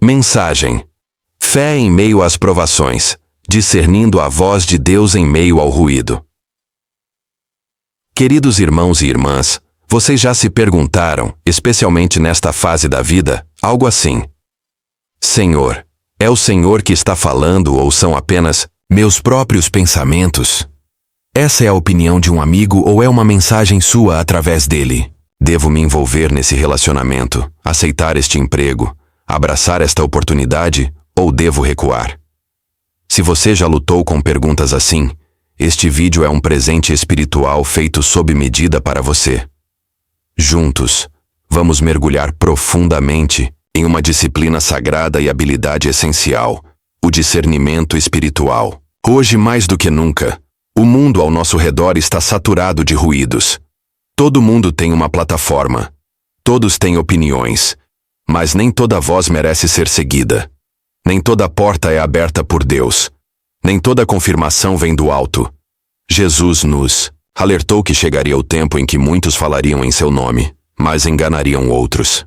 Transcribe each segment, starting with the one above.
Mensagem: fé em meio às provações, discernindo a voz de Deus em meio ao ruído. Queridos irmãos e irmãs, vocês já se perguntaram, especialmente nesta fase da vida, algo assim: Senhor, é o Senhor que está falando ou são apenas meus próprios pensamentos? Essa é a opinião de um amigo ou é uma mensagem sua através dele? Devo me envolver nesse relacionamento, aceitar este emprego, abraçar esta oportunidade ou devo recuar? Se você já lutou com perguntas assim, este vídeo é um presente espiritual feito sob medida para você. Juntos, vamos mergulhar profundamente em uma disciplina sagrada e habilidade essencial, o discernimento espiritual. Hoje mais do que nunca, o mundo ao nosso redor está saturado de ruídos. Todo mundo tem uma plataforma. Todos têm opiniões. Mas nem toda voz merece ser seguida. Nem toda porta é aberta por Deus. Nem toda confirmação vem do alto. Jesus nos alertou que chegaria o tempo em que muitos falariam em seu nome, mas enganariam outros.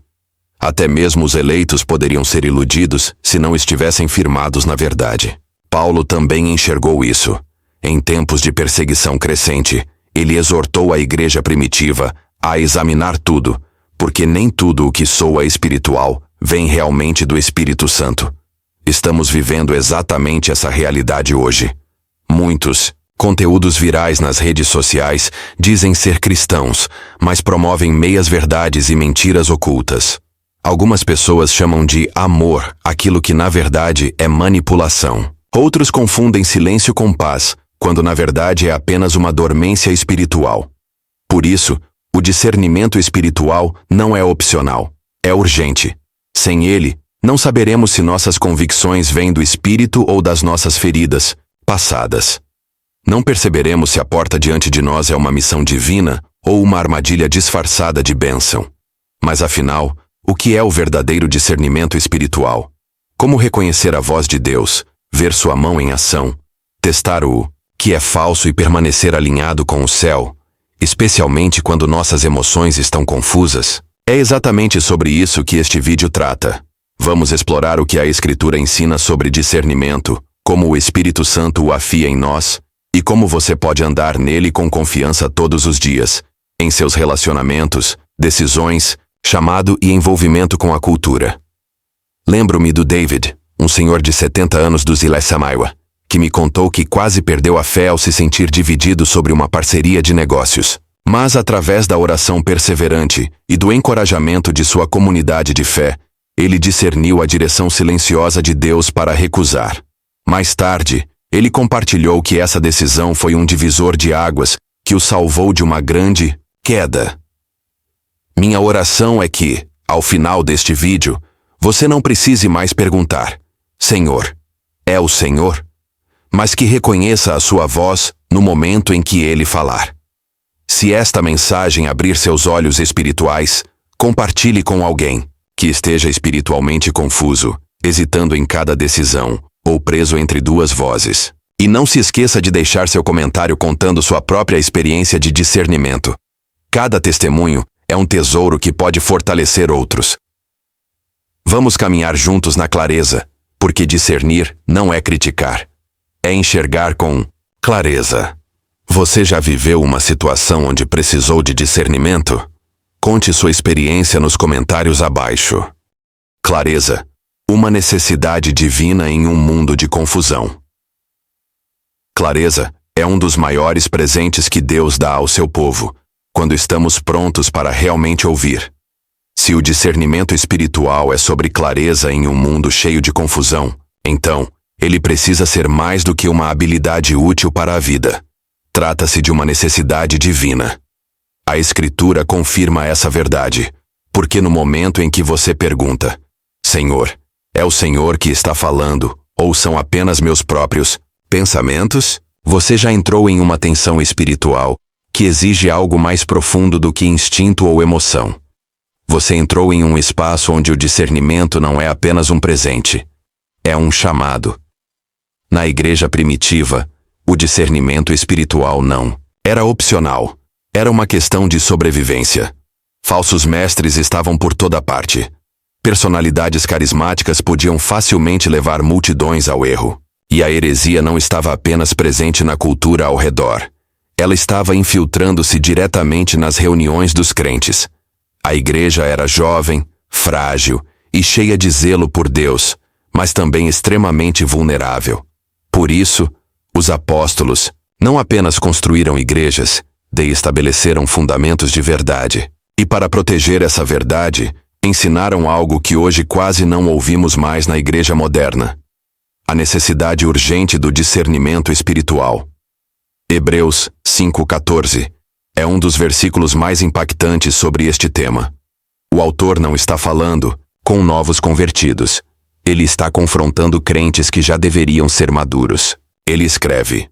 Até mesmo os eleitos poderiam ser iludidos se não estivessem firmados na verdade. Paulo também enxergou isso. Em tempos de perseguição crescente, ele exortou a igreja primitiva a examinar tudo, porque nem tudo o que soa espiritual vem realmente do Espírito Santo. Estamos vivendo exatamente essa realidade hoje. Muitos conteúdos virais nas redes sociais dizem ser cristãos, mas promovem meias-verdades e mentiras ocultas. Algumas pessoas chamam de amor aquilo que na verdade é manipulação. Outros confundem silêncio com paz, quando na verdade é apenas uma dormência espiritual. Por isso, o discernimento espiritual não é opcional, é urgente. Sem ele, não saberemos se nossas convicções vêm do espírito ou das nossas feridas passadas. Não perceberemos se a porta diante de nós é uma missão divina ou uma armadilha disfarçada de bênção. Mas afinal, o que é o verdadeiro discernimento espiritual? Como reconhecer a voz de Deus, ver sua mão em ação, testar o que é falso e permanecer alinhado com o céu, especialmente quando nossas emoções estão confusas? É exatamente sobre isso que este vídeo trata. Vamos explorar o que a Escritura ensina sobre discernimento, como o Espírito Santo o afia em nós, e como você pode andar nele com confiança todos os dias, em seus relacionamentos, decisões, chamado e envolvimento com a cultura. Lembro-me do David, um senhor de 70 anos dos Ilha Samaiwa, que me contou que quase perdeu a fé ao se sentir dividido sobre uma parceria de negócios. Mas através da oração perseverante e do encorajamento de sua comunidade de fé, ele discerniu a direção silenciosa de Deus para recusar. Mais tarde, ele compartilhou que essa decisão foi um divisor de águas que o salvou de uma grande queda. Minha oração é que, ao final deste vídeo, você não precise mais perguntar: Senhor, é o Senhor? Mas que reconheça a sua voz no momento em que ele falar. Se esta mensagem abrir seus olhos espirituais, compartilhe com alguém que esteja espiritualmente confuso, hesitando em cada decisão, ou preso entre duas vozes. E não se esqueça de deixar seu comentário contando sua própria experiência de discernimento. Cada testemunho é um tesouro que pode fortalecer outros. Vamos caminhar juntos na clareza, porque discernir não é criticar. É enxergar com clareza. Você já viveu uma situação onde precisou de discernimento? Conte sua experiência nos comentários abaixo. Clareza. Uma necessidade divina em um mundo de confusão. Clareza é um dos maiores presentes que Deus dá ao seu povo, quando estamos prontos para realmente ouvir. Se o discernimento espiritual é sobre clareza em um mundo cheio de confusão, então, ele precisa ser mais do que uma habilidade útil para a vida. Trata-se de uma necessidade divina. A Escritura confirma essa verdade, porque no momento em que você pergunta: Senhor, é o Senhor que está falando, ou são apenas meus próprios pensamentos? Você já entrou em uma tensão espiritual que exige algo mais profundo do que instinto ou emoção. Você entrou em um espaço onde o discernimento não é apenas um presente, é um chamado. Na igreja primitiva, o discernimento espiritual não era opcional, era uma questão de sobrevivência. Falsos mestres estavam por toda parte. Personalidades carismáticas podiam facilmente levar multidões ao erro. E a heresia não estava apenas presente na cultura ao redor. Ela estava infiltrando-se diretamente nas reuniões dos crentes. A igreja era jovem, frágil e cheia de zelo por Deus, mas também extremamente vulnerável. Por isso, os apóstolos não apenas construíram igrejas, estabeleceram fundamentos de verdade. E para proteger essa verdade, ensinaram algo que hoje quase não ouvimos mais na igreja moderna: a necessidade urgente do discernimento espiritual. Hebreus 5:14 é um dos versículos mais impactantes sobre este tema. O autor não está falando com novos convertidos. Ele está confrontando crentes que já deveriam ser maduros. Ele escreve: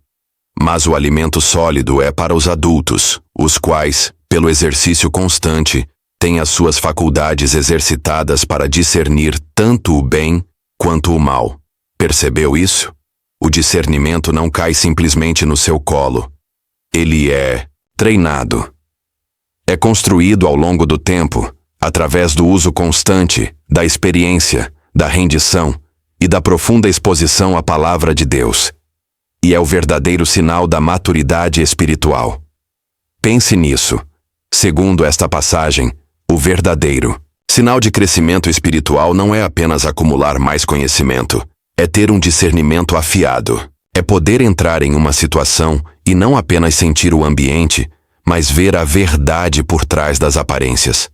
mas o alimento sólido é para os adultos, os quais, pelo exercício constante, têm as suas faculdades exercitadas para discernir tanto o bem quanto o mal. Percebeu isso? O discernimento não cai simplesmente no seu colo. Ele é treinado. É construído ao longo do tempo, através do uso constante, da experiência, da rendição e da profunda exposição à palavra de Deus. E é o verdadeiro sinal da maturidade espiritual. Pense nisso. Segundo esta passagem, o verdadeiro sinal de crescimento espiritual não é apenas acumular mais conhecimento, é ter um discernimento afiado. É poder entrar em uma situação e não apenas sentir o ambiente, mas ver a verdade por trás das aparências.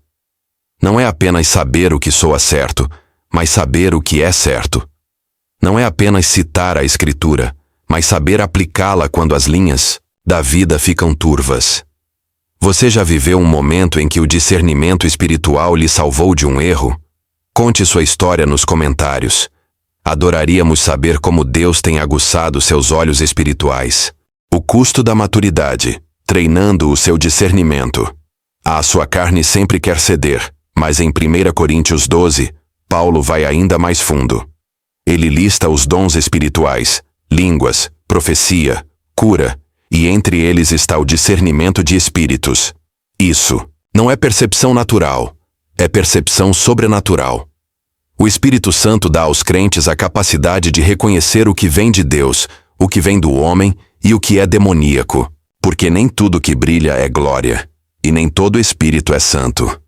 Não é apenas saber o que soa certo, mas saber o que é certo. Não é apenas citar a Escritura, mas saber aplicá-la quando as linhas da vida ficam turvas. Você já viveu um momento em que o discernimento espiritual lhe salvou de um erro? Conte sua história nos comentários. Adoraríamos saber como Deus tem aguçado seus olhos espirituais. O custo da maturidade, treinando o seu discernimento. A sua carne sempre quer ceder, mas em 1 Coríntios 12, Paulo vai ainda mais fundo. Ele lista os dons espirituais: línguas, profecia, cura, e entre eles está o discernimento de espíritos. Isso não é percepção natural, é percepção sobrenatural. O Espírito Santo dá aos crentes a capacidade de reconhecer o que vem de Deus, o que vem do homem e o que é demoníaco, porque nem tudo que brilha é glória, e nem todo espírito é santo.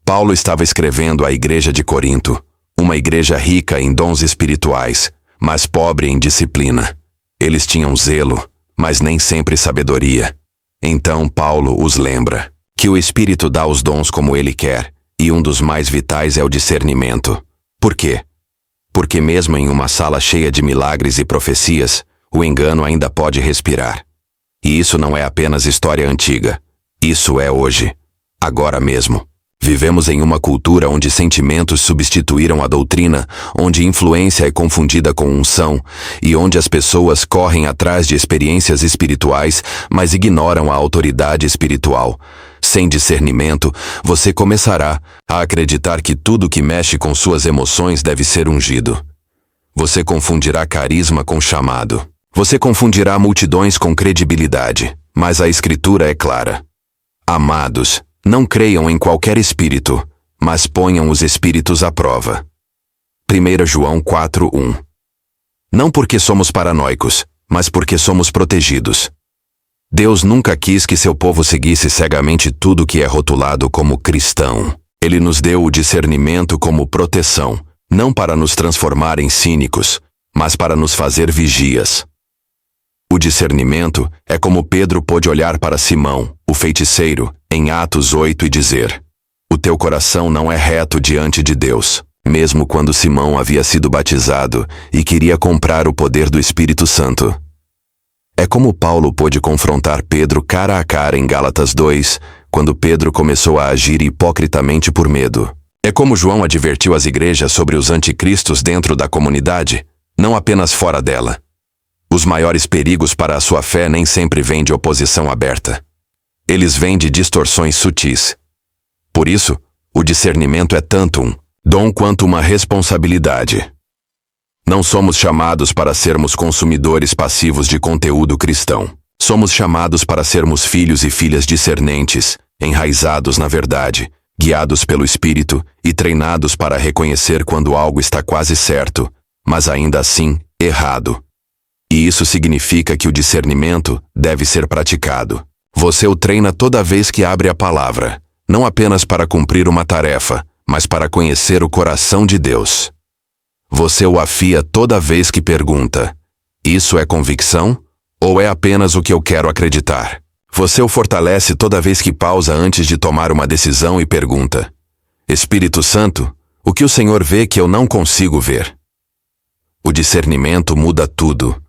Paulo estava escrevendo à igreja de Corinto, uma igreja rica em dons espirituais, mas pobre em disciplina. Eles tinham zelo, mas nem sempre sabedoria. Então Paulo os lembra que o Espírito dá os dons como ele quer, e um dos mais vitais é o discernimento. Por quê? Porque mesmo em uma sala cheia de milagres e profecias, o engano ainda pode respirar. E isso não é apenas história antiga. Isso é hoje, agora mesmo. Vivemos em uma cultura onde sentimentos substituíram a doutrina, onde influência é confundida com unção, e onde as pessoas correm atrás de experiências espirituais, mas ignoram a autoridade espiritual. Sem discernimento, você começará a acreditar que tudo que mexe com suas emoções deve ser ungido. Você confundirá carisma com chamado. Você confundirá multidões com credibilidade, mas a Escritura é clara. Amados, não creiam em qualquer espírito, mas ponham os espíritos à prova. 1 João 4:1. Não porque somos paranoicos, mas porque somos protegidos. Deus nunca quis que seu povo seguisse cegamente tudo que é rotulado como cristão. Ele nos deu o discernimento como proteção, não para nos transformar em cínicos, mas para nos fazer vigias. O discernimento é como Pedro pôde olhar para Simão, o feiticeiro, em Atos 8 e dizer: o teu coração não é reto diante de Deus, mesmo quando Simão havia sido batizado e queria comprar o poder do Espírito Santo. É como Paulo pôde confrontar Pedro cara a cara em Gálatas 2, quando Pedro começou a agir hipocritamente por medo. É como João advertiu as igrejas sobre os anticristos dentro da comunidade, não apenas fora dela. Os maiores perigos para a sua fé nem sempre vêm de oposição aberta. Eles vêm de distorções sutis. Por isso, o discernimento é tanto um dom quanto uma responsabilidade. Não somos chamados para sermos consumidores passivos de conteúdo cristão. Somos chamados para sermos filhos e filhas discernentes, enraizados na verdade, guiados pelo Espírito e treinados para reconhecer quando algo está quase certo, mas ainda assim, errado. E isso significa que o discernimento deve ser praticado. Você o treina toda vez que abre a palavra, não apenas para cumprir uma tarefa, mas para conhecer o coração de Deus. Você o afia toda vez que pergunta: isso é convicção? Ou é apenas o que eu quero acreditar? Você o fortalece toda vez que pausa antes de tomar uma decisão e pergunta: Espírito Santo, o que o Senhor vê que eu não consigo ver? O discernimento muda tudo.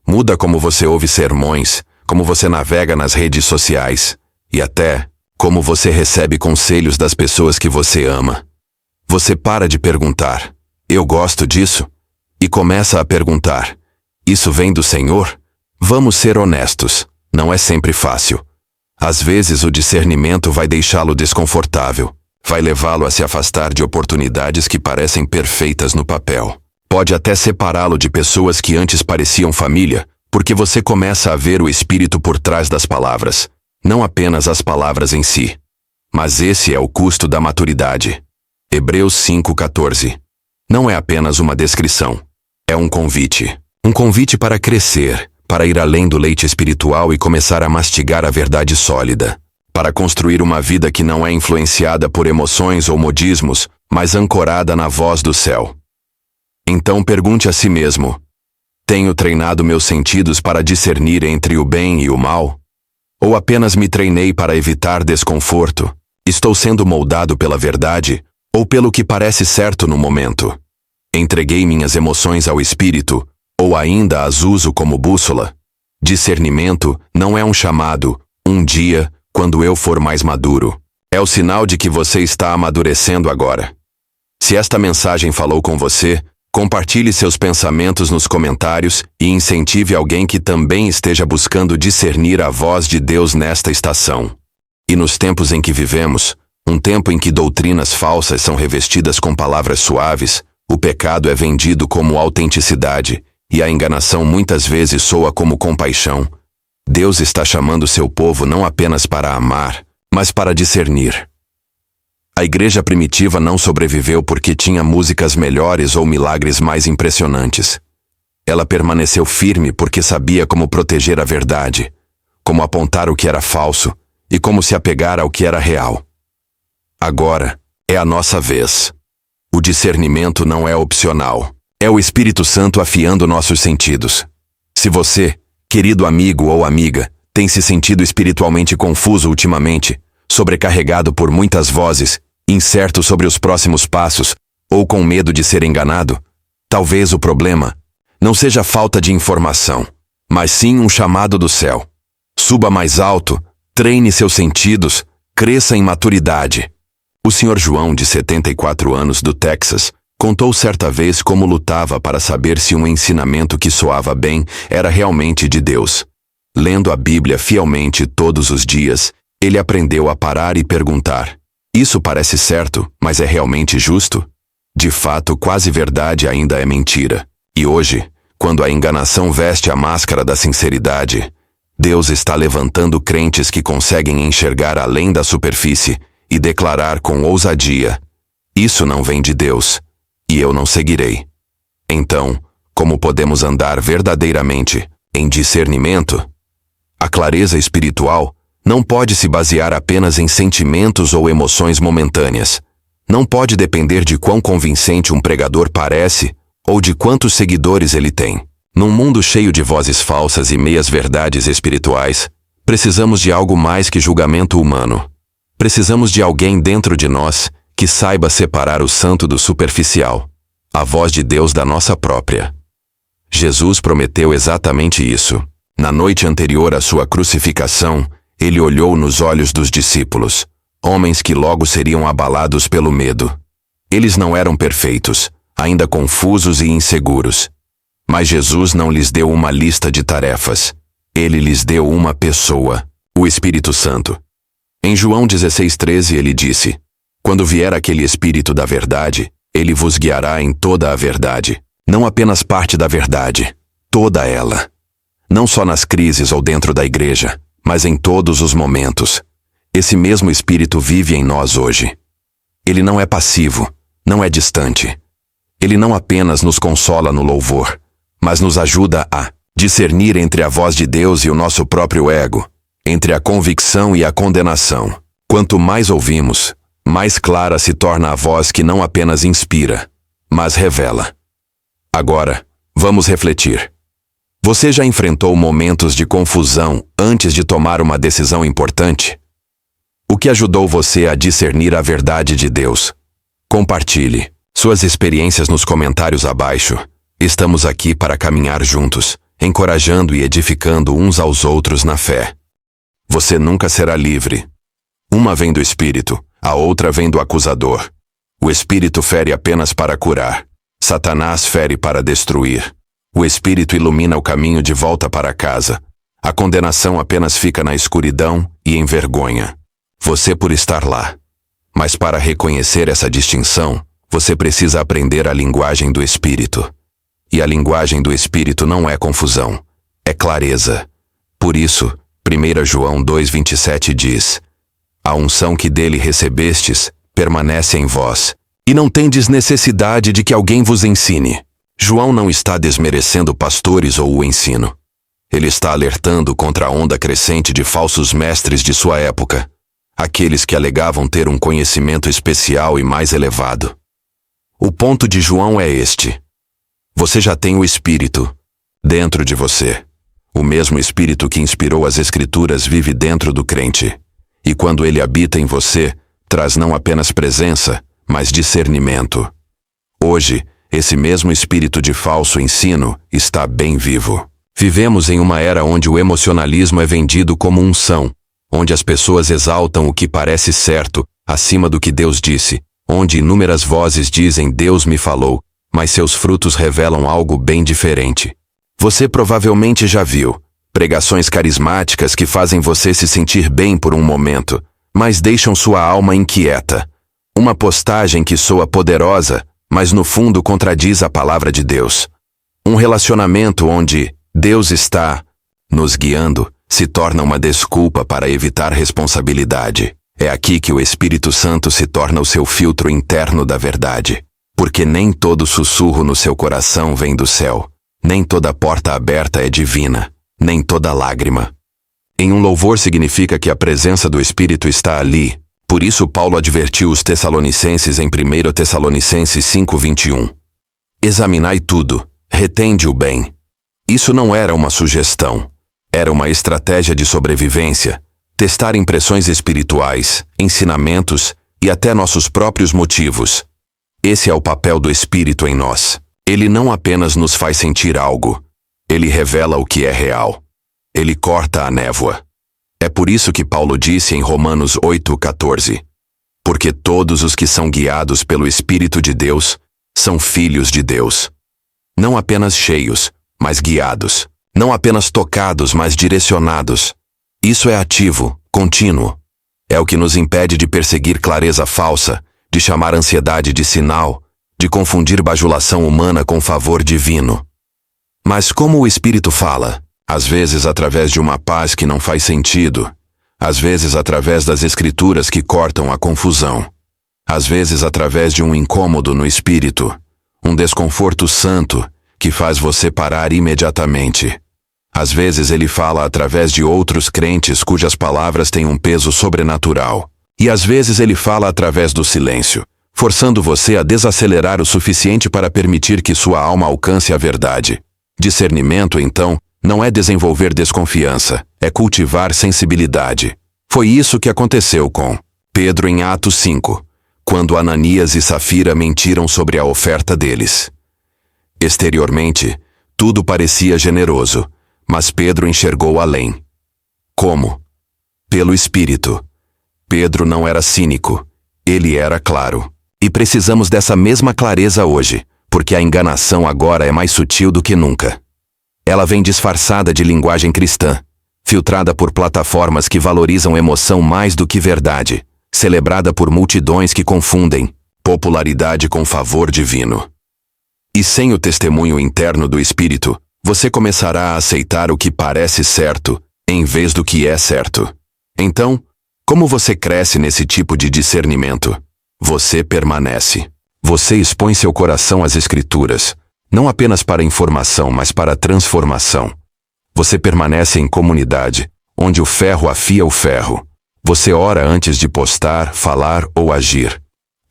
Muda como você ouve sermões, como você navega nas redes sociais e até como você recebe conselhos das pessoas que você ama. Você para de perguntar: eu gosto disso? E começa a perguntar: isso vem do Senhor? Vamos ser honestos, não é sempre fácil. Às vezes o discernimento vai deixá-lo desconfortável, vai levá-lo a se afastar de oportunidades que parecem perfeitas no papel. Pode até separá-lo de pessoas que antes pareciam família, porque você começa a ver o Espírito por trás das palavras, não apenas as palavras em si. Mas esse é o custo da maturidade. Hebreus 5:14. Não é apenas uma descrição. É um convite. Um convite para crescer, para ir além do leite espiritual e começar a mastigar a verdade sólida. Para construir uma vida que não é influenciada por emoções ou modismos, mas ancorada na voz do céu. Então pergunte a si mesmo: tenho treinado meus sentidos para discernir entre o bem e o mal? Ou apenas me treinei para evitar desconforto? Estou sendo moldado pela verdade, ou pelo que parece certo no momento? Entreguei minhas emoções ao Espírito, ou ainda as uso como bússola? Discernimento não é um chamado, um dia, quando eu for mais maduro. É o sinal de que você está amadurecendo agora. Se esta mensagem falou com você, compartilhe seus pensamentos nos comentários e incentive alguém que também esteja buscando discernir a voz de Deus nesta estação. E nos tempos em que vivemos, um tempo em que doutrinas falsas são revestidas com palavras suaves, o pecado é vendido como autenticidade e a enganação muitas vezes soa como compaixão. Deus está chamando seu povo não apenas para amar, mas para discernir. A igreja primitiva não sobreviveu porque tinha músicas melhores ou milagres mais impressionantes. Ela permaneceu firme porque sabia como proteger a verdade, como apontar o que era falso e como se apegar ao que era real. Agora é a nossa vez. O discernimento não é opcional. É o Espírito Santo afiando nossos sentidos. Se você, querido amigo ou amiga, tem se sentido espiritualmente confuso ultimamente, sobrecarregado por muitas vozes, incerto sobre os próximos passos, ou com medo de ser enganado, talvez o problema não seja falta de informação, mas sim um chamado do céu. Suba mais alto, treine seus sentidos, cresça em maturidade. O Sr. João, de 74 anos, do Texas, contou certa vez como lutava para saber se um ensinamento que soava bem era realmente de Deus. Lendo a Bíblia fielmente todos os dias, ele aprendeu a parar e perguntar: isso parece certo, mas é realmente justo? De fato, quase verdade ainda é mentira. E hoje, quando a enganação veste a máscara da sinceridade, Deus está levantando crentes que conseguem enxergar além da superfície e declarar com ousadia: isso não vem de Deus, e eu não seguirei. Então, como podemos andar verdadeiramente em discernimento? A clareza espiritual não pode se basear apenas em sentimentos ou emoções momentâneas. Não pode depender de quão convincente um pregador parece ou de quantos seguidores ele tem. Num mundo cheio de vozes falsas e meias-verdades espirituais, precisamos de algo mais que julgamento humano. Precisamos de alguém dentro de nós que saiba separar o santo do superficial, a voz de Deus da nossa própria. Jesus prometeu exatamente isso. Na noite anterior à sua crucificação, ele olhou nos olhos dos discípulos, homens que logo seriam abalados pelo medo. Eles não eram perfeitos, ainda confusos e inseguros. Mas Jesus não lhes deu uma lista de tarefas. Ele lhes deu uma pessoa, o Espírito Santo. Em João 16:13 ele disse: quando vier aquele Espírito da verdade, ele vos guiará em toda a verdade. Não apenas parte da verdade, toda ela. Não só nas crises ou dentro da igreja, mas em todos os momentos. Esse mesmo Espírito vive em nós hoje. Ele não é passivo, não é distante. Ele não apenas nos consola no louvor, mas nos ajuda a discernir entre a voz de Deus e o nosso próprio ego, entre a convicção e a condenação. Quanto mais ouvimos, mais clara se torna a voz que não apenas inspira, mas revela. Agora, vamos refletir. Você já enfrentou momentos de confusão antes de tomar uma decisão importante? O que ajudou você a discernir a verdade de Deus? Compartilhe suas experiências nos comentários abaixo. Estamos aqui para caminhar juntos, encorajando e edificando uns aos outros na fé. Você nunca será livre. Uma vem do Espírito, a outra vem do acusador. O Espírito fere apenas para curar. Satanás fere para destruir. O Espírito ilumina o caminho de volta para casa. A condenação apenas fica na escuridão e em vergonha. Você por estar lá. Mas para reconhecer essa distinção, você precisa aprender a linguagem do Espírito. E a linguagem do Espírito não é confusão, é clareza. Por isso, 1 João 2,27 diz: a unção que dele recebestes permanece em vós, e não tendes necessidade de que alguém vos ensine. João não está desmerecendo pastores ou o ensino. Ele está alertando contra a onda crescente de falsos mestres de sua época, aqueles que alegavam ter um conhecimento especial e mais elevado. O ponto de João é este: você já tem o Espírito dentro de você. O mesmo Espírito que inspirou as Escrituras vive dentro do crente. E quando ele habita em você, traz não apenas presença, mas discernimento. Hoje, esse mesmo espírito de falso ensino está bem vivo. Vivemos em uma era onde o emocionalismo é vendido como unção, onde as pessoas exaltam o que parece certo, acima do que Deus disse, onde inúmeras vozes dizem Deus me falou, mas seus frutos revelam algo bem diferente. Você provavelmente já viu pregações carismáticas que fazem você se sentir bem por um momento, mas deixam sua alma inquieta. Uma postagem que soa poderosa, mas no fundo contradiz a palavra de Deus. Um relacionamento onde Deus está nos guiando se torna uma desculpa para evitar responsabilidade. É aqui que o Espírito Santo se torna o seu filtro interno da verdade. Porque nem todo sussurro no seu coração vem do céu. Nem toda porta aberta é divina, nem toda lágrima. Em um louvor significa que a presença do Espírito está ali. Por isso Paulo advertiu os Tessalonicenses em 1 Tessalonicenses 5:21. Examinai tudo, retende o bem. Isso não era uma sugestão. Era uma estratégia de sobrevivência. Testar impressões espirituais, ensinamentos e até nossos próprios motivos. Esse é o papel do Espírito em nós. Ele não apenas nos faz sentir algo, ele revela o que é real. Ele corta a névoa. É por isso que Paulo disse em Romanos 8:14: porque todos os que são guiados pelo Espírito de Deus são filhos de Deus. Não apenas cheios, mas guiados. Não apenas tocados, mas direcionados. Isso é ativo, contínuo. É o que nos impede de perseguir clareza falsa, de chamar ansiedade de sinal, de confundir bajulação humana com favor divino. Mas como o Espírito fala? Às vezes através de uma paz que não faz sentido, às vezes através das Escrituras que cortam a confusão, às vezes através de um incômodo no espírito, um desconforto santo que faz você parar imediatamente. Às vezes ele fala através de outros crentes cujas palavras têm um peso sobrenatural. E às vezes ele fala através do silêncio, forçando você a desacelerar o suficiente para permitir que sua alma alcance a verdade. Discernimento, então, não é desenvolver desconfiança, é cultivar sensibilidade. Foi isso que aconteceu com Pedro em Atos 5, quando Ananias e Safira mentiram sobre a oferta deles. Exteriormente, tudo parecia generoso, mas Pedro enxergou além. Como? Pelo Espírito. Pedro não era cínico, ele era claro. E precisamos dessa mesma clareza hoje, porque a enganação agora é mais sutil do que nunca. Ela vem disfarçada de linguagem cristã, filtrada por plataformas que valorizam emoção mais do que verdade, celebrada por multidões que confundem popularidade com favor divino. E sem o testemunho interno do Espírito, você começará a aceitar o que parece certo, em vez do que é certo. Então, como você cresce nesse tipo de discernimento? você permanece. Você expõe seu coração às Escrituras, não apenas para informação, mas para transformação. Você permanece em comunidade, onde o ferro afia o ferro. Você ora antes de postar, falar ou agir.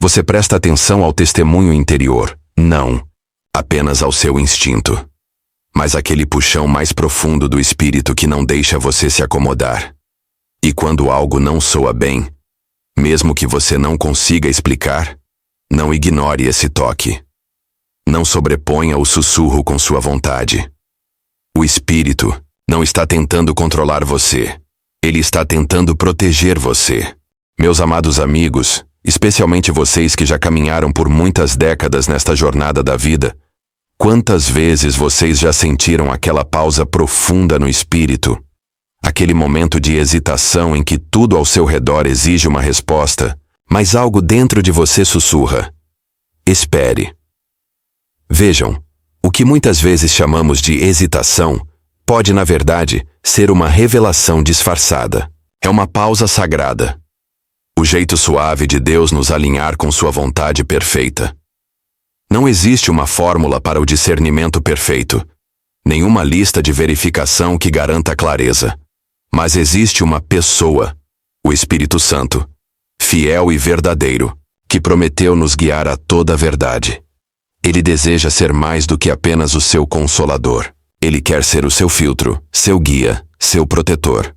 Você presta atenção ao testemunho interior, não apenas ao seu instinto, mas aquele puxão mais profundo do espírito que não deixa você se acomodar. E quando algo não soa bem, mesmo que você não consiga explicar, não ignore esse toque. Não sobreponha o sussurro com sua vontade. O espírito não está tentando controlar você. Ele está tentando proteger você. Meus amados amigos, especialmente vocês que já caminharam por muitas décadas nesta jornada da vida, quantas vezes vocês já sentiram aquela pausa profunda no espírito? Aquele momento de hesitação em que tudo ao seu redor exige uma resposta, mas algo dentro de você sussurra: espere. Vejam, o que muitas vezes chamamos de hesitação pode, na verdade, ser uma revelação disfarçada. É uma pausa sagrada. O jeito suave de Deus nos alinhar com sua vontade perfeita. Não existe uma fórmula para o discernimento perfeito, nenhuma lista de verificação que garanta clareza. Mas existe uma pessoa, o Espírito Santo, fiel e verdadeiro, que prometeu nos guiar a toda a verdade. Ele deseja ser mais do que apenas o seu consolador. Ele quer ser o seu filtro, seu guia, seu protetor.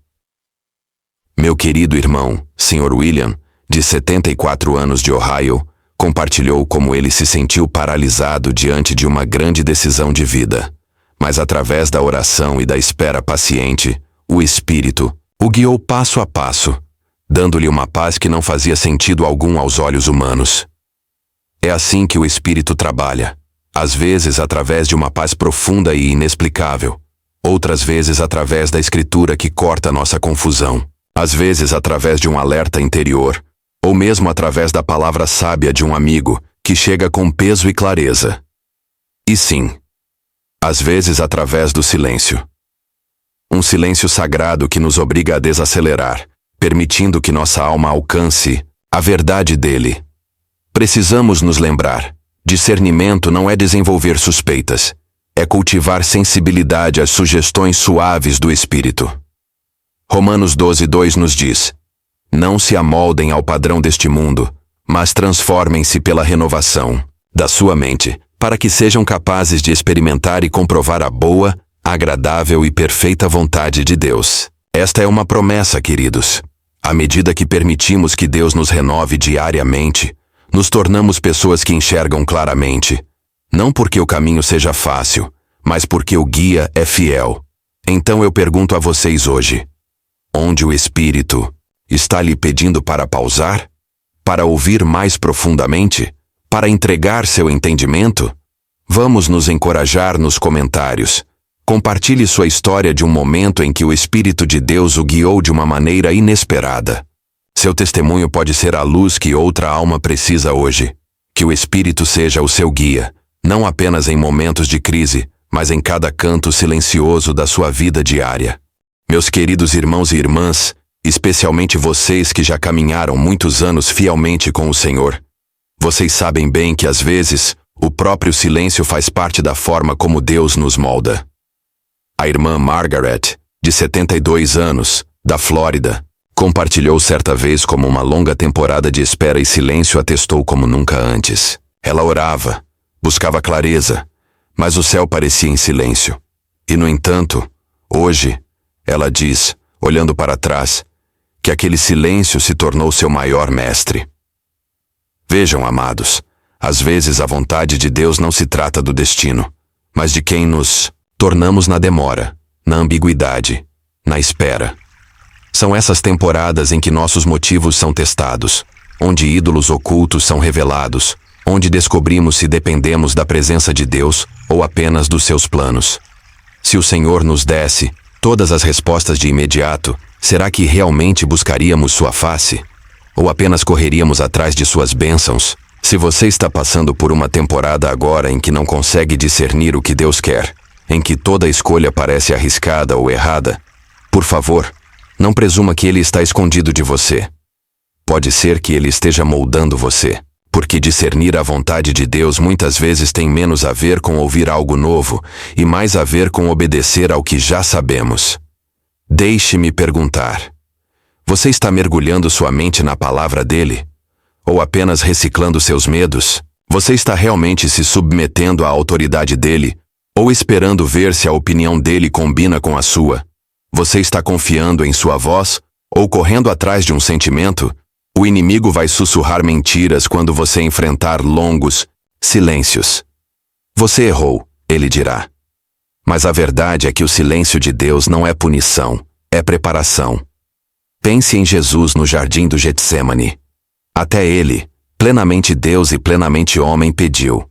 Meu querido irmão, Sr. William, de 74 anos de Ohio, compartilhou como ele se sentiu paralisado diante de uma grande decisão de vida. Mas através da oração e da espera paciente, o Espírito o guiou passo a passo, dando-lhe uma paz que não fazia sentido algum aos olhos humanos. É assim que o Espírito trabalha, às vezes através de uma paz profunda e inexplicável, outras vezes através da Escritura que corta nossa confusão, às vezes através de um alerta interior, ou mesmo através da palavra sábia de um amigo que chega com peso e clareza. E sim, às vezes através do silêncio. Um silêncio sagrado que nos obriga a desacelerar, permitindo que nossa alma alcance a verdade dele. Precisamos nos lembrar: discernimento não é desenvolver suspeitas, é cultivar sensibilidade às sugestões suaves do Espírito. Romanos 12:2 nos diz: não se amoldem ao padrão deste mundo, mas transformem-se pela renovação da sua mente, para que sejam capazes de experimentar e comprovar a boa, agradável e perfeita vontade de Deus. Esta é uma promessa, queridos. À medida que permitimos que Deus nos renove diariamente, nos tornamos pessoas que enxergam claramente, não porque o caminho seja fácil, mas porque o guia é fiel. Então eu pergunto a vocês hoje: onde o Espírito está lhe pedindo para pausar? Para ouvir mais profundamente? Para entregar seu entendimento? Vamos nos encorajar nos comentários. Compartilhe sua história de um momento em que o Espírito de Deus o guiou de uma maneira inesperada. Seu testemunho pode ser a luz que outra alma precisa hoje. Que o Espírito seja o seu guia, não apenas em momentos de crise, mas em cada canto silencioso da sua vida diária. Meus queridos irmãos e irmãs, especialmente vocês que já caminharam muitos anos fielmente com o Senhor, vocês sabem bem que às vezes o próprio silêncio faz parte da forma como Deus nos molda. A irmã Margaret, de 72 anos, da Flórida, compartilhou certa vez como uma longa temporada de espera e silêncio atestou como nunca antes. Ela orava, buscava clareza, mas o céu parecia em silêncio. E, no entanto, hoje, ela diz, olhando para trás, que aquele silêncio se tornou seu maior mestre. Vejam, amados, às vezes a vontade de Deus não se trata do destino, mas de quem nos tornamos na demora, na ambiguidade, na espera. São essas temporadas em que nossos motivos são testados, onde ídolos ocultos são revelados, onde descobrimos se dependemos da presença de Deus ou apenas dos seus planos. Se o Senhor nos desse todas as respostas de imediato, será que realmente buscaríamos sua face? Ou apenas correríamos atrás de suas bênçãos? Se você está passando por uma temporada agora em que não consegue discernir o que Deus quer, em que toda escolha parece arriscada ou errada, por favor, não presuma que Ele está escondido de você. Pode ser que ele esteja moldando você, porque discernir a vontade de Deus muitas vezes tem menos a ver com ouvir algo novo e mais a ver com obedecer ao que já sabemos. Deixe-me perguntar: você está mergulhando sua mente na palavra dele? Ou apenas reciclando seus medos? Você está realmente se submetendo à autoridade dele? Ou esperando ver se a opinião dele combina com a sua? Você está confiando em sua voz? Ou correndo atrás de um sentimento? O inimigo vai sussurrar mentiras quando você enfrentar longos silêncios. Você errou, ele dirá. Mas a verdade é que o silêncio de Deus não é punição, é preparação. Pense em Jesus no jardim do Getsêmani. Até ele, plenamente Deus e plenamente homem, pediu: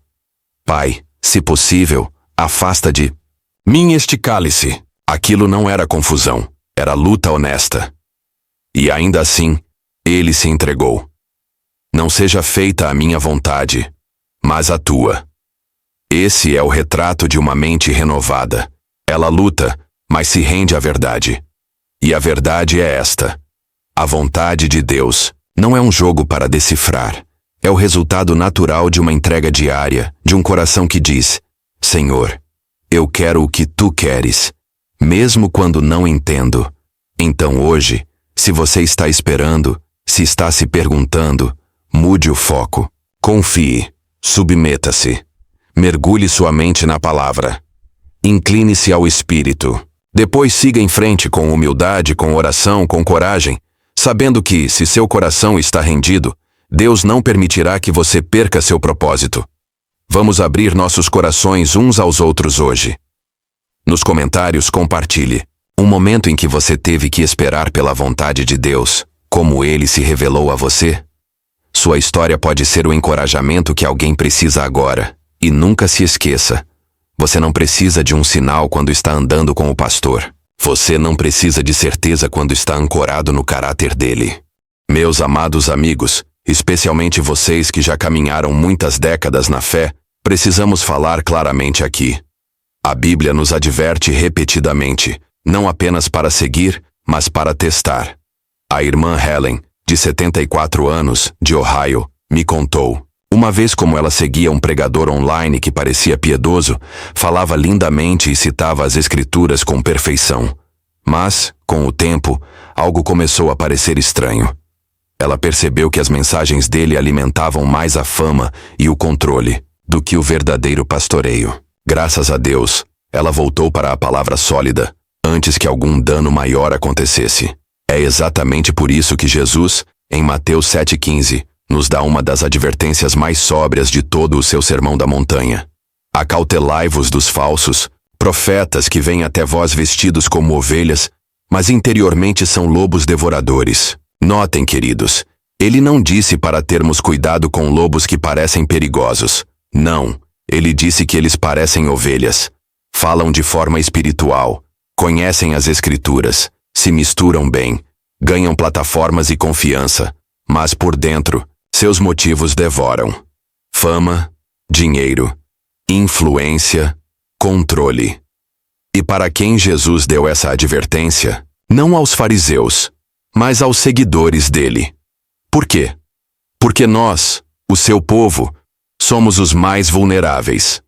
Pai, se possível, afasta de mim este cálice. Aquilo não era confusão, era luta honesta. E ainda assim, ele se entregou. Não seja feita a minha vontade, mas a tua. Esse é o retrato de uma mente renovada. Ela luta, mas se rende à verdade. E a verdade é esta: a vontade de Deus não é um jogo para decifrar. É o resultado natural de uma entrega diária, de um coração que diz: Senhor, eu quero o que tu queres, mesmo quando não entendo. Então hoje, se você está esperando, se está se perguntando, mude o foco. Confie, submeta-se. Mergulhe sua mente na palavra. Incline-se ao Espírito. Depois siga em frente com humildade, com oração, com coragem, sabendo que, se seu coração está rendido, Deus não permitirá que você perca seu propósito. Vamos abrir nossos corações uns aos outros hoje. Nos comentários, compartilhe um momento em que você teve que esperar pela vontade de Deus, como ele se revelou a você. Sua história pode ser o encorajamento que alguém precisa agora. E nunca se esqueça: você não precisa de um sinal quando está andando com o pastor. Você não precisa de certeza quando está ancorado no caráter dele. Meus amados amigos, especialmente vocês que já caminharam muitas décadas na fé, precisamos falar claramente aqui. A Bíblia nos adverte repetidamente, não apenas para seguir, mas para testar. A irmã Helen, de 74 anos, de Ohio, me contou uma vez como ela seguia um pregador online que parecia piedoso, falava lindamente e citava as Escrituras com perfeição. Mas, com o tempo, algo começou a parecer estranho. Ela percebeu que as mensagens dele alimentavam mais a fama e o controle do que o verdadeiro pastoreio. Graças a Deus, ela voltou para a palavra sólida, antes que algum dano maior acontecesse. É exatamente por isso que Jesus, em Mateus 7,15, nos dá uma das advertências mais sóbrias de todo o seu Sermão da Montanha. Acautelai-vos dos falsos profetas que vêm até vós vestidos como ovelhas, mas interiormente são lobos devoradores. Notem, queridos, ele não disse para termos cuidado com lobos que parecem perigosos. Não, ele disse que eles parecem ovelhas. Falam de forma espiritual, conhecem as Escrituras, se misturam bem, ganham plataformas e confiança, mas por dentro, seus motivos devoram fama, dinheiro, influência, controle. E para quem Jesus deu essa advertência? Não aos fariseus, mas aos seguidores dele. Por quê? Porque nós, o seu povo, somos os mais vulneráveis.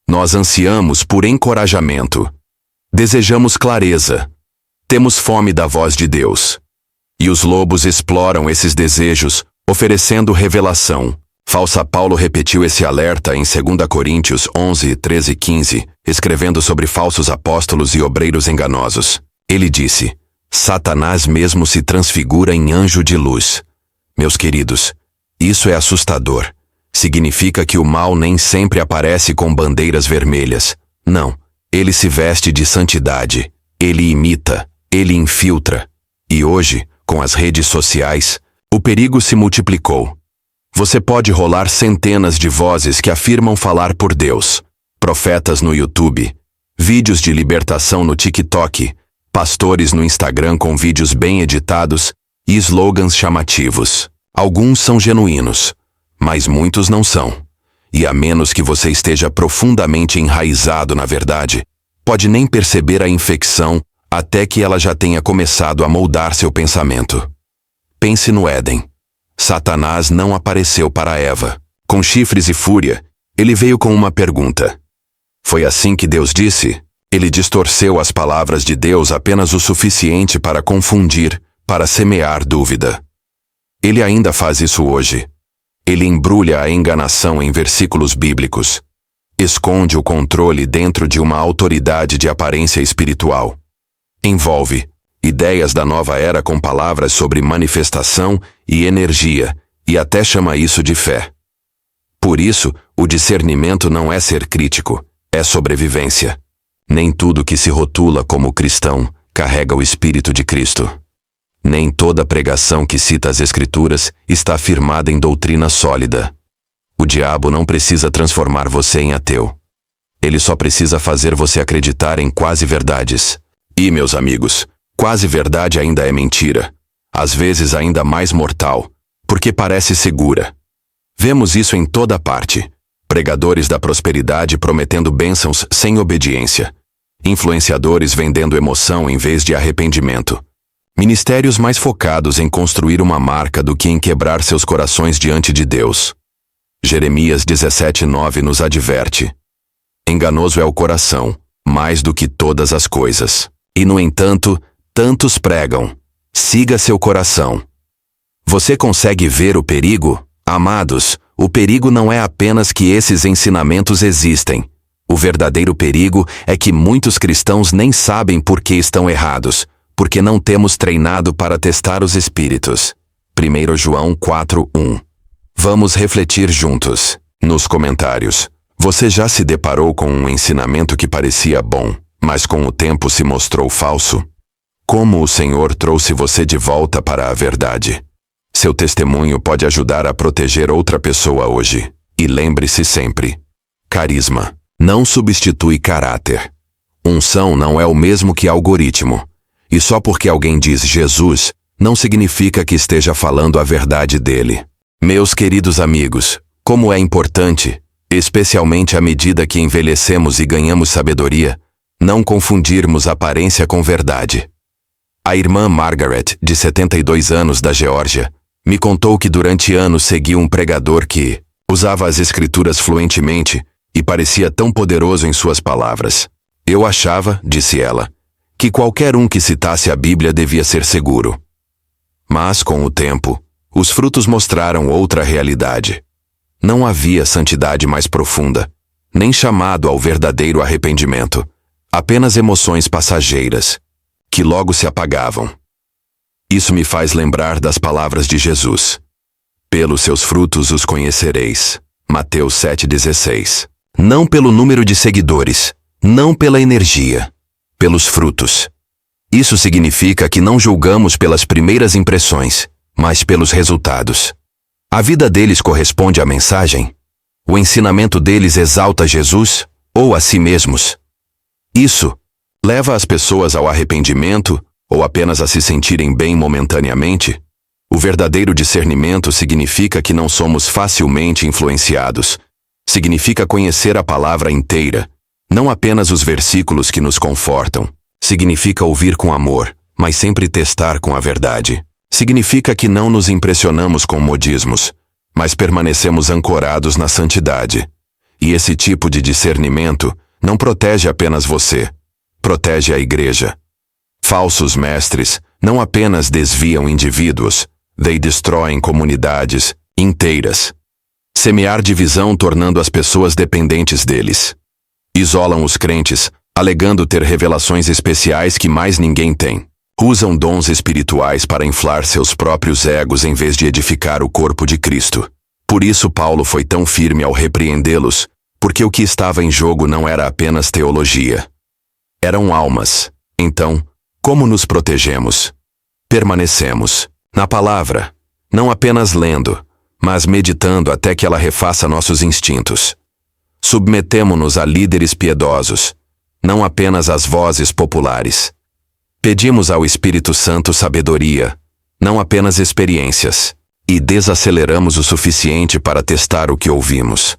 Nós ansiamos por encorajamento. Desejamos clareza. Temos fome da voz de Deus. E os lobos exploram esses desejos, oferecendo revelação. Falsa Paulo repetiu esse alerta em 2 Coríntios 11, 13 e 15, escrevendo sobre falsos apóstolos e obreiros enganosos. Ele disse: Satanás mesmo se transfigura em anjo de luz. Meus queridos, isso é assustador. Significa que o mal nem sempre aparece com bandeiras vermelhas. Não, ele se veste de santidade, ele imita, ele infiltra. E hoje, com as redes sociais, o perigo se multiplicou. Você pode rolar centenas de vozes que afirmam falar por Deus, profetas no YouTube, vídeos de libertação no TikTok, pastores no Instagram com vídeos bem editados e slogans chamativos. Alguns são genuínos, mas muitos não são. E a menos que você esteja profundamente enraizado na verdade, pode nem perceber a infecção até que ela já tenha começado a moldar seu pensamento. Pense no Éden. Satanás não apareceu para Eva com chifres e fúria, ele veio com uma pergunta. Foi assim que Deus disse? Ele distorceu as palavras de Deus apenas o suficiente para confundir, para semear dúvida. Ele ainda faz isso hoje. Ele embrulha a enganação em versículos bíblicos. Esconde o controle dentro de uma autoridade de aparência espiritual. Envolve ideias da nova era com palavras sobre manifestação e energia, e até chama isso de fé. Por isso, o discernimento não é ser crítico, é sobrevivência. Nem tudo que se rotula como cristão carrega o Espírito de Cristo. Nem toda pregação que cita as Escrituras está firmada em doutrina sólida. O diabo não precisa transformar você em ateu. Ele só precisa fazer você acreditar em quase verdades. E, meus amigos, quase verdade ainda é mentira. Às vezes ainda mais mortal, porque parece segura. Vemos isso em toda parte. Pregadores da prosperidade prometendo bênçãos sem obediência. Influenciadores vendendo emoção em vez de arrependimento. Ministérios mais focados em construir uma marca do que em quebrar seus corações diante de Deus. Jeremias 17:9 nos adverte. Enganoso é o coração, mais do que todas as coisas. E, no entanto, tantos pregam. Siga seu coração. Você consegue ver o perigo? Amados, o perigo não é apenas que esses ensinamentos existem. O verdadeiro perigo é que muitos cristãos nem sabem por que estão errados, porque não temos treinado para testar os espíritos. 1 João 4:1. Vamos refletir juntos. Nos comentários, você já se deparou com um ensinamento que parecia bom, mas com o tempo se mostrou falso? Como o Senhor trouxe você de volta para a verdade? Seu testemunho pode ajudar a proteger outra pessoa hoje. E lembre-se sempre: carisma não substitui caráter. Unção não é o mesmo que algoritmo. E só porque alguém diz Jesus, não significa que esteja falando a verdade dele. Meus queridos amigos, como é importante, especialmente à medida que envelhecemos e ganhamos sabedoria, não confundirmos aparência com verdade. A irmã Margaret, de 72 anos, da Geórgia, me contou que durante anos seguiu um pregador que usava as escrituras fluentemente e parecia tão poderoso em suas palavras. Eu achava, disse ela, que qualquer um que citasse a Bíblia devia ser seguro. Mas, com o tempo, os frutos mostraram outra realidade. Não havia santidade mais profunda, nem chamado ao verdadeiro arrependimento, apenas emoções passageiras, que logo se apagavam. Isso me faz lembrar das palavras de Jesus. Pelos seus frutos os conhecereis. Mateus 7,16. Não pelo número de seguidores, não pela energia, pelos frutos. Isso significa que não julgamos pelas primeiras impressões, mas pelos resultados. A vida deles corresponde à mensagem? O ensinamento deles exalta Jesus ou a si mesmos? Isso leva as pessoas ao arrependimento ou apenas a se sentirem bem momentaneamente? O verdadeiro discernimento significa que não somos facilmente influenciados. Significa conhecer a palavra inteira, não apenas os versículos que nos confortam. Significa ouvir com amor, mas sempre testar com a verdade. Significa que não nos impressionamos com modismos, mas permanecemos ancorados na santidade. E esse tipo de discernimento não protege apenas você, protege a igreja. Falsos mestres não apenas desviam indivíduos, they destroem comunidades inteiras. Semear divisão tornando as pessoas dependentes deles. Isolam os crentes, alegando ter revelações especiais que mais ninguém tem. Usam dons espirituais para inflar seus próprios egos em vez de edificar o corpo de Cristo. Por isso Paulo foi tão firme ao repreendê-los, porque o que estava em jogo não era apenas teologia. Eram almas. Então, como nos protegemos? Permanecemos na palavra, não apenas lendo, mas meditando até que ela refaça nossos instintos. Submetemo-nos a líderes piedosos, não apenas às vozes populares. Pedimos ao Espírito Santo sabedoria, não apenas experiências, e desaceleramos o suficiente para testar o que ouvimos.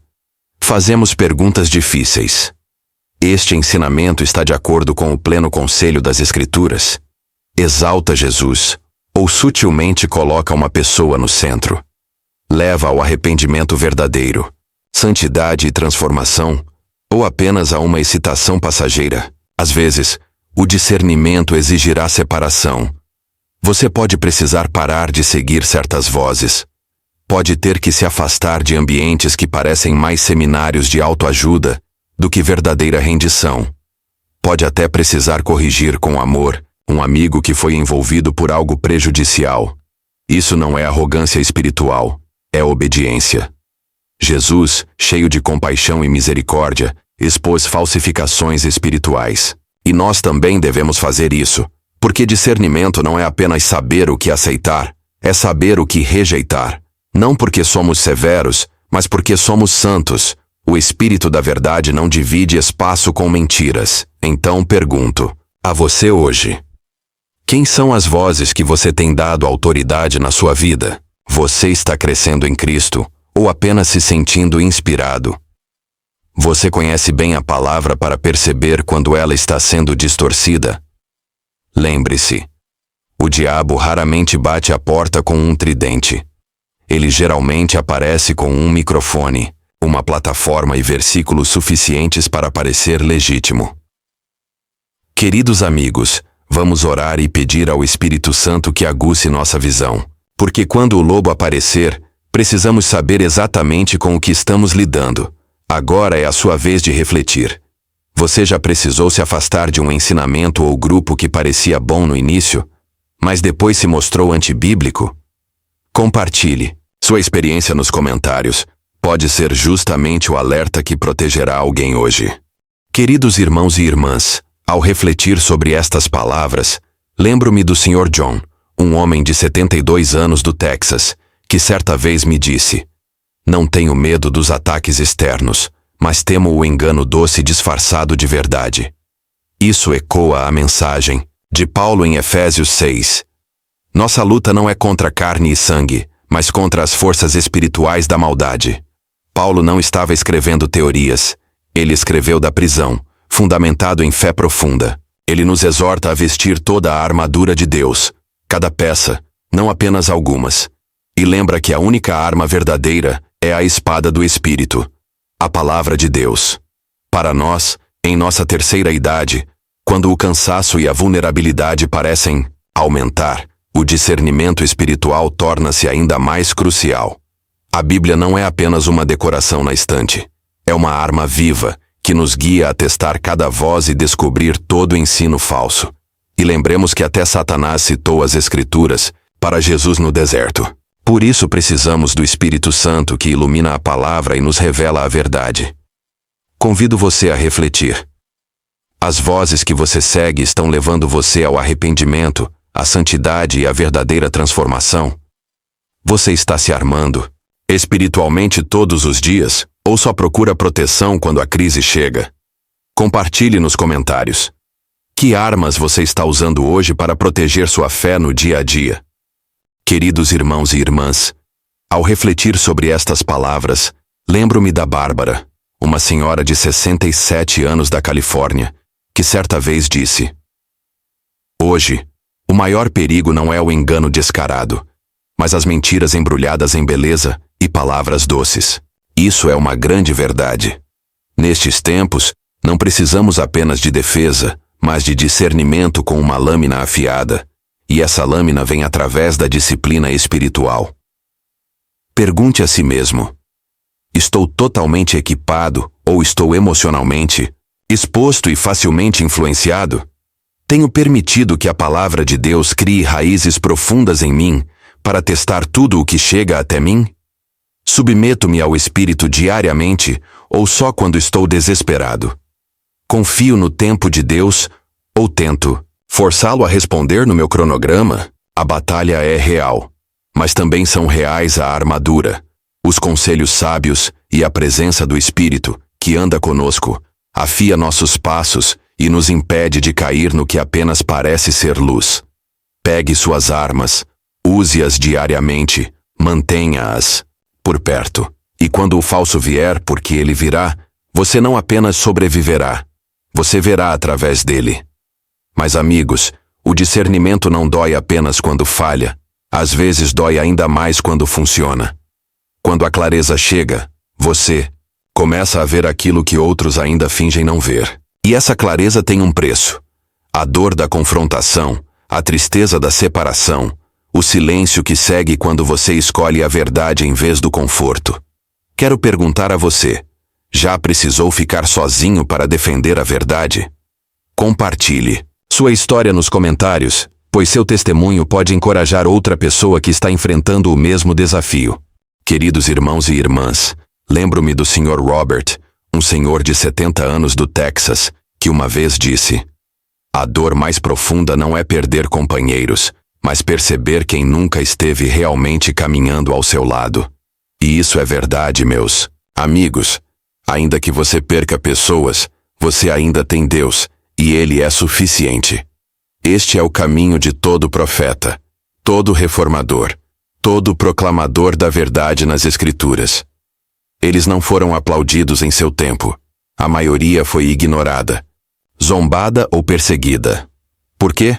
Fazemos perguntas difíceis. Este ensinamento está de acordo com o pleno conselho das Escrituras? Exalta Jesus, ou sutilmente coloca uma pessoa no centro? leva ao arrependimento verdadeiro, santidade e transformação, ou apenas a uma excitação passageira? Às vezes, o discernimento exigirá separação. Você pode precisar parar de seguir certas vozes. Pode ter que se afastar de ambientes que parecem mais seminários de autoajuda do que verdadeira rendição. Pode até precisar corrigir com amor um amigo que foi envolvido por algo prejudicial. Isso não é arrogância espiritual, é obediência. Jesus, cheio de compaixão e misericórdia, expôs falsificações espirituais. E nós também devemos fazer isso, porque discernimento não é apenas saber o que aceitar, é saber o que rejeitar. Não porque somos severos, mas porque somos santos. O Espírito da Verdade não divide espaço com mentiras. Então pergunto a você hoje: quem são as vozes que você tem dado autoridade na sua vida? Você está crescendo em Cristo ou apenas se sentindo inspirado? Você conhece bem a palavra para perceber quando ela está sendo distorcida? Lembre-se, o diabo raramente bate a porta com um tridente. Ele geralmente aparece com um microfone, uma plataforma e versículos suficientes para parecer legítimo. Queridos amigos, vamos orar e pedir ao Espírito Santo que aguce nossa visão, porque quando o lobo aparecer, precisamos saber exatamente com o que estamos lidando. Agora é a sua vez de refletir. Você já precisou se afastar de um ensinamento ou grupo que parecia bom no início, mas depois se mostrou antibíblico? Compartilhe sua experiência nos comentários. Pode ser justamente o alerta que protegerá alguém hoje. Queridos irmãos e irmãs, ao refletir sobre estas palavras, lembro-me do Sr. John, um homem de 72 anos do Texas, que certa vez me disse: "Não tenho medo dos ataques externos, mas temo o engano doce disfarçado de verdade." Isso ecoa a mensagem de Paulo em Efésios 6. Nossa luta não é contra carne e sangue, mas contra as forças espirituais da maldade. Paulo não estava escrevendo teorias. Ele escreveu da prisão, fundamentado em fé profunda. Ele nos exorta a vestir toda a armadura de Deus, cada peça, não apenas algumas. E lembra que a única arma verdadeira é a espada do Espírito, a palavra de Deus. Para nós, em nossa terceira idade, quando o cansaço e a vulnerabilidade parecem aumentar, o discernimento espiritual torna-se ainda mais crucial. A Bíblia não é apenas uma decoração na estante. É uma arma viva que nos guia a testar cada voz e descobrir todo ensino falso. E lembremos que até Satanás citou as Escrituras para Jesus no deserto. Por isso precisamos do Espírito Santo que ilumina a palavra e nos revela a verdade. Convido você a refletir. As vozes que você segue estão levando você ao arrependimento, à santidade e à verdadeira transformação? Você está se armando espiritualmente todos os dias, ou só procura proteção quando a crise chega? Compartilhe nos comentários. Que armas você está usando hoje para proteger sua fé no dia a dia? Queridos irmãos e irmãs, ao refletir sobre estas palavras, lembro-me da Bárbara, uma senhora de 67 anos da Califórnia, que certa vez disse: "Hoje, o maior perigo não é o engano descarado, mas as mentiras embrulhadas em beleza e palavras doces." Isso é uma grande verdade. Nestes tempos, não precisamos apenas de defesa, mas de discernimento com uma lâmina afiada. E essa lâmina vem através da disciplina espiritual. Pergunte a si mesmo: estou totalmente equipado ou estou emocionalmente exposto e facilmente influenciado? Tenho permitido que a palavra de Deus crie raízes profundas em mim para testar tudo o que chega até mim? Submeto-me ao Espírito diariamente ou só quando estou desesperado? Confio no tempo de Deus ou tento forçá-lo a responder no meu cronograma? A batalha é real, mas também são reais a armadura, os conselhos sábios e a presença do Espírito, que anda conosco, afia nossos passos e nos impede de cair no que apenas parece ser luz. Pegue suas armas, use-as diariamente, mantenha-as por perto. E quando o falso vier, porque ele virá, você não apenas sobreviverá, você verá através dele. Mas amigos, o discernimento não dói apenas quando falha, às vezes dói ainda mais quando funciona. Quando a clareza chega, você começa a ver aquilo que outros ainda fingem não ver. E essa clareza tem um preço. A dor da confrontação, a tristeza da separação, o silêncio que segue quando você escolhe a verdade em vez do conforto. Quero perguntar a você: já precisou ficar sozinho para defender a verdade? Compartilhe sua história nos comentários, pois seu testemunho pode encorajar outra pessoa que está enfrentando o mesmo desafio. Queridos irmãos e irmãs, lembro-me do Sr. Robert, um senhor de 70 anos do Texas, que uma vez disse: a dor mais profunda não é perder companheiros, mas perceber quem nunca esteve realmente caminhando ao seu lado. E isso é verdade, meus amigos. Ainda que você perca pessoas, você ainda tem Deus, e Ele é suficiente. Este é o caminho de todo profeta, todo reformador, todo proclamador da verdade nas Escrituras. Eles não foram aplaudidos em seu tempo. A maioria foi ignorada, zombada ou perseguida. Por quê?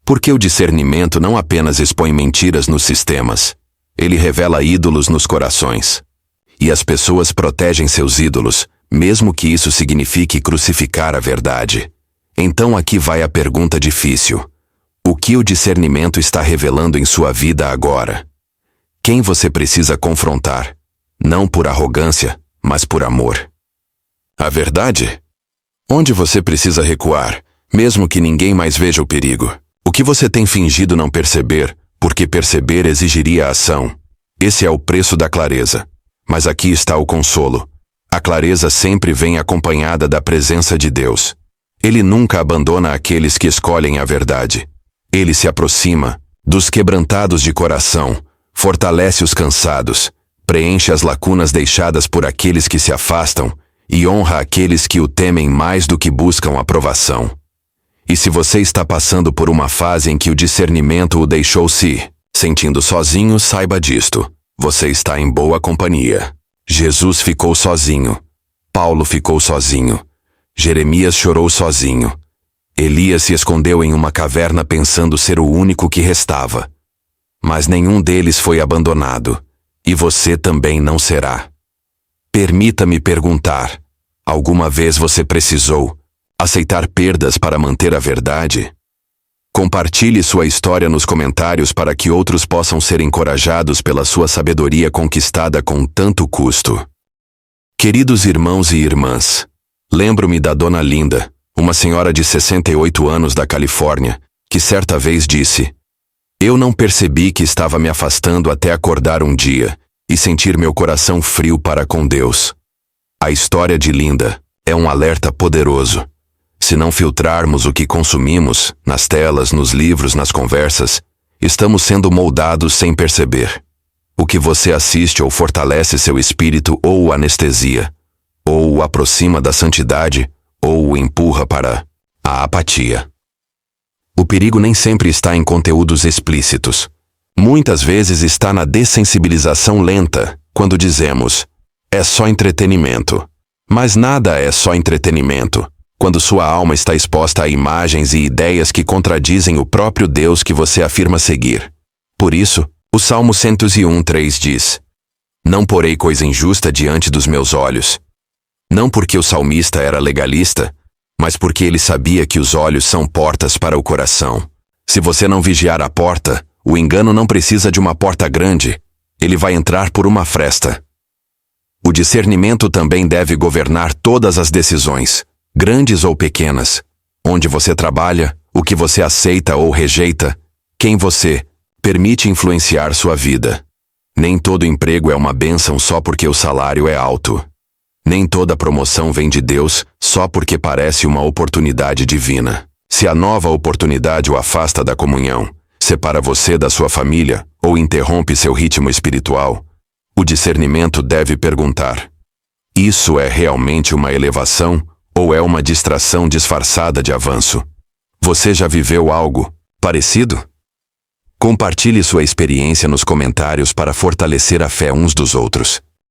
Porque o discernimento não apenas expõe mentiras nos sistemas, ele revela ídolos nos corações. E as pessoas protegem seus ídolos, mesmo que isso signifique crucificar a verdade. Então aqui vai a pergunta difícil. O que o discernimento está revelando em sua vida agora? Quem você precisa confrontar? Não por arrogância, mas por amor. A verdade? Onde você precisa recuar, mesmo que ninguém mais veja o perigo? O que você tem fingido não perceber, porque perceber exigiria ação? Esse é o preço da clareza. Mas aqui está o consolo. A clareza sempre vem acompanhada da presença de Deus. Ele nunca abandona aqueles que escolhem a verdade. Ele se aproxima dos quebrantados de coração, fortalece os cansados, preenche as lacunas deixadas por aqueles que se afastam e honra aqueles que o temem mais do que buscam aprovação. E se você está passando por uma fase em que o discernimento o deixou se sentindo sozinho, saiba disto: você está em boa companhia. Jesus ficou sozinho. Paulo ficou sozinho. Jeremias chorou sozinho. Elias se escondeu em uma caverna pensando ser o único que restava. Mas nenhum deles foi abandonado. E você também não será. Permita-me perguntar: alguma vez você precisou aceitar perdas para manter a verdade? Compartilhe sua história nos comentários para que outros possam ser encorajados pela sua sabedoria conquistada com tanto custo. Queridos irmãos e irmãs, lembro-me da Dona Linda, uma senhora de 68 anos da Califórnia, que certa vez disse: eu não percebi que estava me afastando até acordar um dia e sentir meu coração frio para com Deus. A história de Linda é um alerta poderoso. Se não filtrarmos o que consumimos, nas telas, nos livros, nas conversas, estamos sendo moldados sem perceber. O que você assiste ou fortalece seu espírito ou o anestesia, ou o aproxima da santidade, ou o empurra para a apatia. O perigo nem sempre está em conteúdos explícitos. Muitas vezes está na dessensibilização lenta, quando dizemos: é só entretenimento. Mas nada é só entretenimento quando sua alma está exposta a imagens e ideias que contradizem o próprio Deus que você afirma seguir. Por isso, o Salmo 101:3 diz: não porei coisa injusta diante dos meus olhos. Não porque o salmista era legalista, mas porque ele sabia que os olhos são portas para o coração. Se você não vigiar a porta, o engano não precisa de uma porta grande, ele vai entrar por uma fresta. O discernimento também deve governar todas as decisões, grandes ou pequenas, onde você trabalha, o que você aceita ou rejeita, quem você permite influenciar sua vida. Nem todo emprego é uma bênção só porque o salário é alto. Nem toda promoção vem de Deus só porque parece uma oportunidade divina. Se a nova oportunidade o afasta da comunhão, separa você da sua família ou interrompe seu ritmo espiritual, o discernimento deve perguntar: isso é realmente uma elevação ou é uma distração disfarçada de avanço? Você já viveu algo parecido? Compartilhe sua experiência nos comentários para fortalecer a fé uns dos outros.